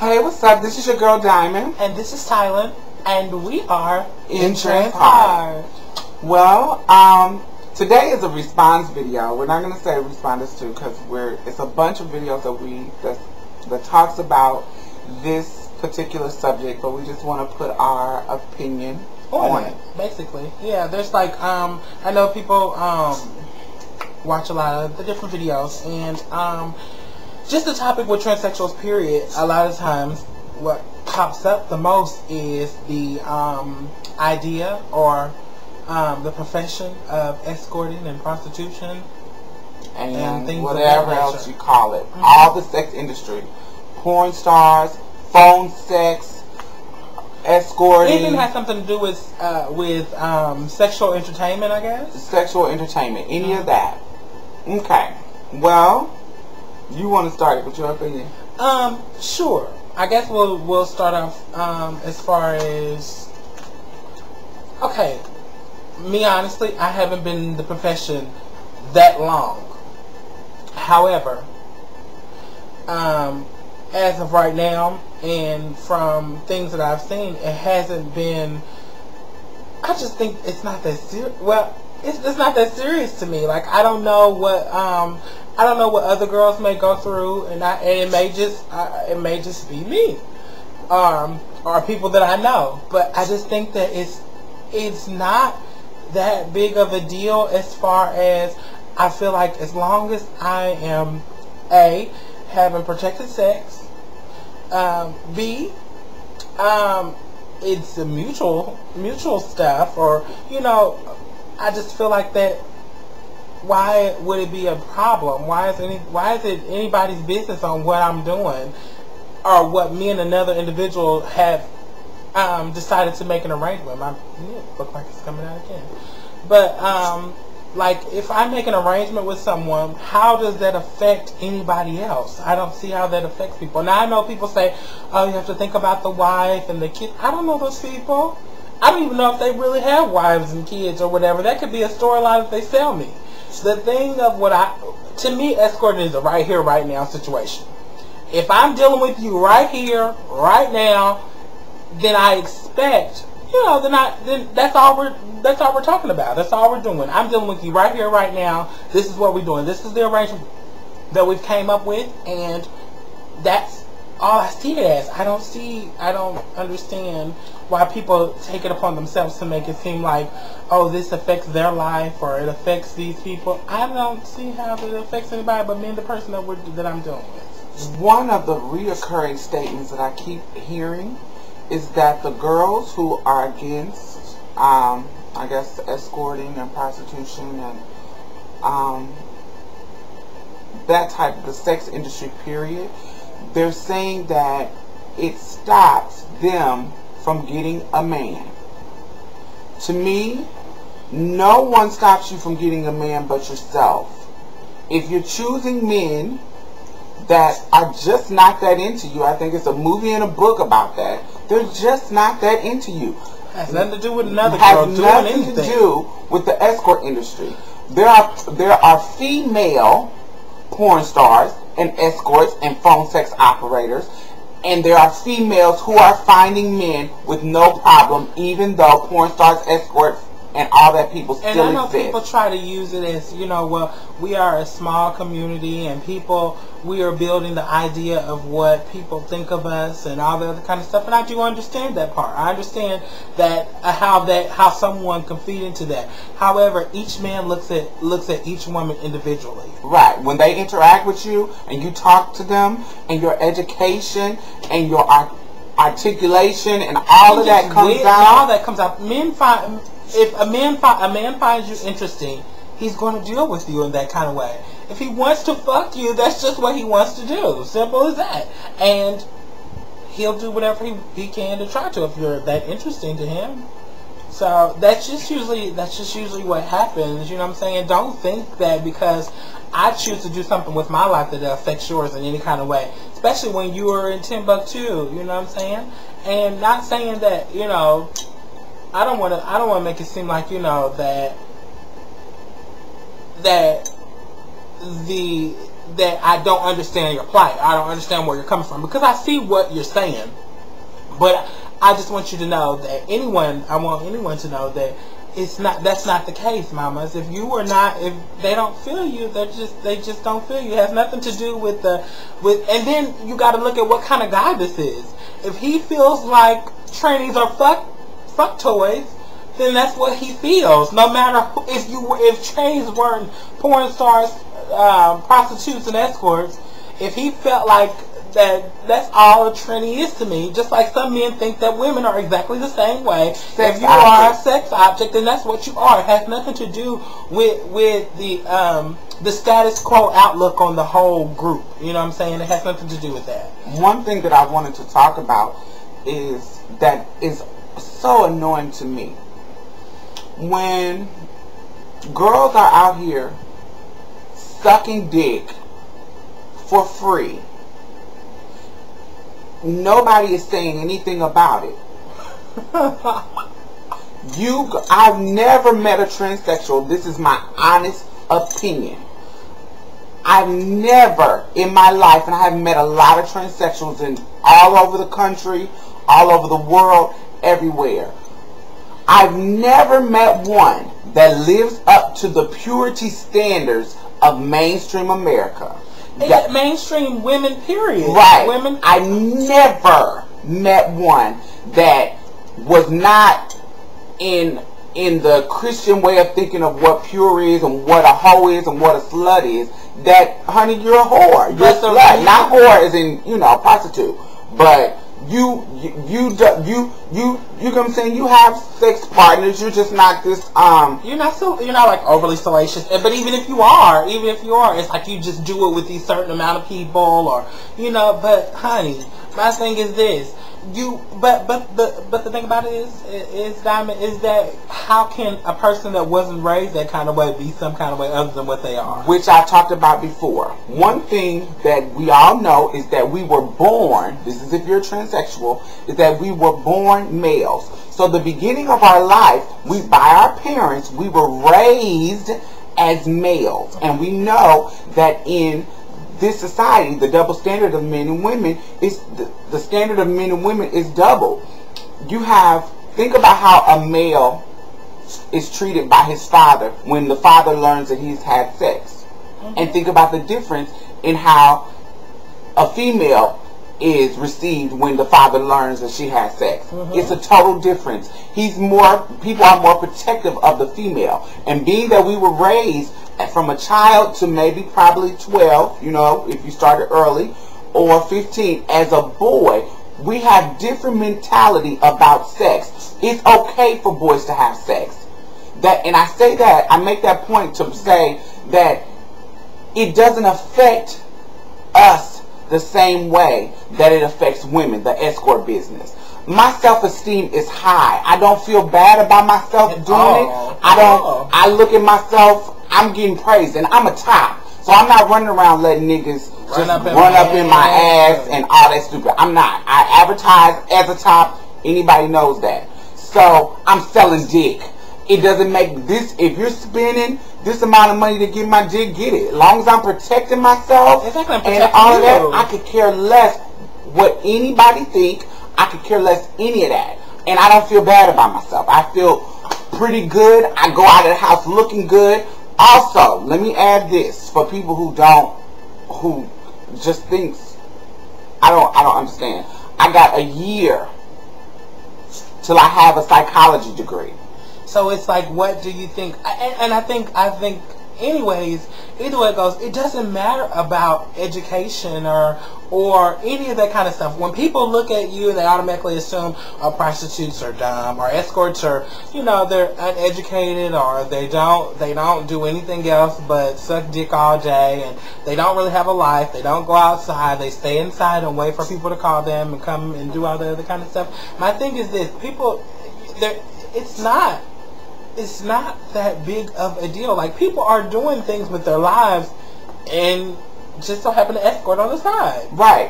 Hey, what's up? This is your girl Diamond. And this is Thailand. And we are in Heart. Well, today is a response video. We're not going to say responders to because it's a bunch of videos that talks about this particular subject, but we just want to put our opinion on it. Basically, yeah. There's like I know people watch a lot of the different videos, and just the topic with transsexuals, period. A lot of times, what pops up the most is the idea or the profession of escorting and prostitution and things whatever else you call it. All the sex industry, porn stars, phone sex, escorting. It even has something to do with sexual entertainment, I guess. Sexual entertainment, any of that. Okay. Well, you want to start it with your opinion? Sure. I guess we'll start off as far as, okay, me honestly, I haven't been in the profession that long. However, as of right now, and from things that I've seen, it hasn't been, I just think it's not that serious. Well, it's not that serious to me. Like, I don't know what other girls may go through, and it may just be me, or people that I know. But I just think that it's not that big of a deal, as far as I feel like as long as I am having protected sex, B, it's a mutual stuff, or I just feel like that. Why would it be a problem? Why is it anybody's business on what I'm doing, or what me and another individual have decided to make an arrangement? My look like it's coming out again. But like, if I make an arrangement with someone, how does that affect anybody else? I don't see how that affects people. Now, I know people say, oh, you have to think about the wife and the kid. I don't know those people. I don't even know if they really have wives and kids or whatever. That could be a storyline if they sell me. The thing of to me, escorting is a right here, right now situation. If I'm dealing with you right here, right now, then I expect, then that's all we're talking about. That's all we're doing. I'm dealing with you right here, right now. This is what we're doing. This is the arrangement that we've came up with, and that's all I see it as. I don't understand why people take it upon themselves to make it seem like, oh, this affects their life, or it affects these people. I don't see how it affects anybody but me and the person that I'm dealing with. One of the reoccurring statements that I keep hearing is that the girls who are against, I guess, escorting and prostitution and that type of the sex industry, period, they're saying that it stops them from getting a man. To me, no one stops you from getting a man but yourself. If you're choosing men that are just not that into you, I think it's a movie and a book about that. They're just not that into you. Has nothing to do with another girl doing anything. Has nothing to do with the escort industry. There are female porn stars and escorts and phone sex operators, and there are females who are finding men with no problem, even though porn stars, escorts, and all that people still exist. And I know people try to use it as, well, we are a small community, and we are building the idea of what people think of us and all the other kind of stuff, and I do understand that part. I understand that how someone can feed into that. However, each man looks at each woman individually. Right. When they interact with you and you talk to them, and your education and your articulation and all of that comes out. All that comes out. If a man finds you interesting, he's going to deal with you in that kind of way. If he wants to fuck you, that's just what he wants to do. Simple as that. And he'll do whatever he can to try to, if you're that interesting to him. So that's just usually what happens. You know what I'm saying? Don't think that because I choose to do something with my life that affects yours in any kind of way. Especially when you are in Timbuktu. You know what I'm saying? And not saying that, I don't want to make it seem like, that the I don't understand your plight. I don't understand where you're coming from, because I see what you're saying, but I just want you to know that I want anyone to know that that's not the case, mamas. If they don't feel you, they just don't feel you. It has nothing to do with and then you got to look at what kind of guy this is. If he feels like trannies are fuck toys, then that's what he feels. No matter if trannies weren't porn stars, prostitutes, and escorts, if he felt like that's all a tranny is to me, just like some men think that women are exactly the same way. If you are a sex object, then that's what you are. It has nothing to do with the status quo outlook on the whole group. You know what I'm saying? It has nothing to do with that. One thing that I wanted to talk about is so annoying to me. When girls are out here sucking dick for free, nobody is saying anything about it. I've never met a transsexual. This is my honest opinion. I've never in my life, and I have met a lot of transsexuals all over the country, all over the world, everywhere. I've never met one that lives up to the purity standards of mainstream America. Mainstream women, period. Right. Women. I never met one that was not in the Christian way of thinking of what pure is and what a hoe is and what a slut is. That, honey, you're a whore. You're a slut. Not whore as in, prostitute. But you know what I'm saying? You have sex partners. You're just not this, you're not like overly salacious. But even if you are, it's like you just do it with these certain amount of people, or, but honey, my thing is this. But the thing about it is Diamond, is that how can a person that wasn't raised that kind of way be some kind of way other than what they are? Which I talked about before. One thing that we all know is that we were born, this is if you're transsexual, is that we were born males. So the beginning of our life, by our parents, we were raised as males. And we know that in this society, the double standard of men and women is the standard of men and women is double. Think about how a male is treated by his father when the father learns that he's had sex. Mm-hmm. And think about the difference in how a female is received when the father learns that she has sex. Mm-hmm. It's a total difference. People are more protective of the female. And being that we were raised from a child to maybe probably 12, if you started early, or 15, as a boy, we have different mentality about sex. It's okay for boys to have sex. And I make that point to say that it doesn't affect us the same way that it affects women, the escort business. My self-esteem is high. I don't feel bad about myself doing it. I look at myself, I'm getting praised, and I'm a top. So I'm not running around letting niggas run up in my ass and all that stupid. I'm not. I advertise as a top. Anybody knows that. So I'm selling dick. It doesn't make this, if you're spending this amount of money to get my dick, get it. As long as I'm protecting myself and all of that, I could care less what anybody think. I could care less any of that. And I don't feel bad about myself. I feel pretty good. I go out of the house looking good. Also, let me add this for people who just thinks, I don't understand. I got a year till I have a psychology degree. So it's like, what do you think? And I think anyways, either way it goes, it doesn't matter about education or any of that kind of stuff. When people look at you, they automatically assume prostitutes are dumb, or escorts are, they're uneducated, or they don't do anything else but suck dick all day, and they don't really have a life. They don't go outside. They stay inside and wait for people to call them and come and do all the other kind of stuff. My thing is this: it's not that big of a deal. Like, people are doing things with their lives and just so happen to escort on the side. Right.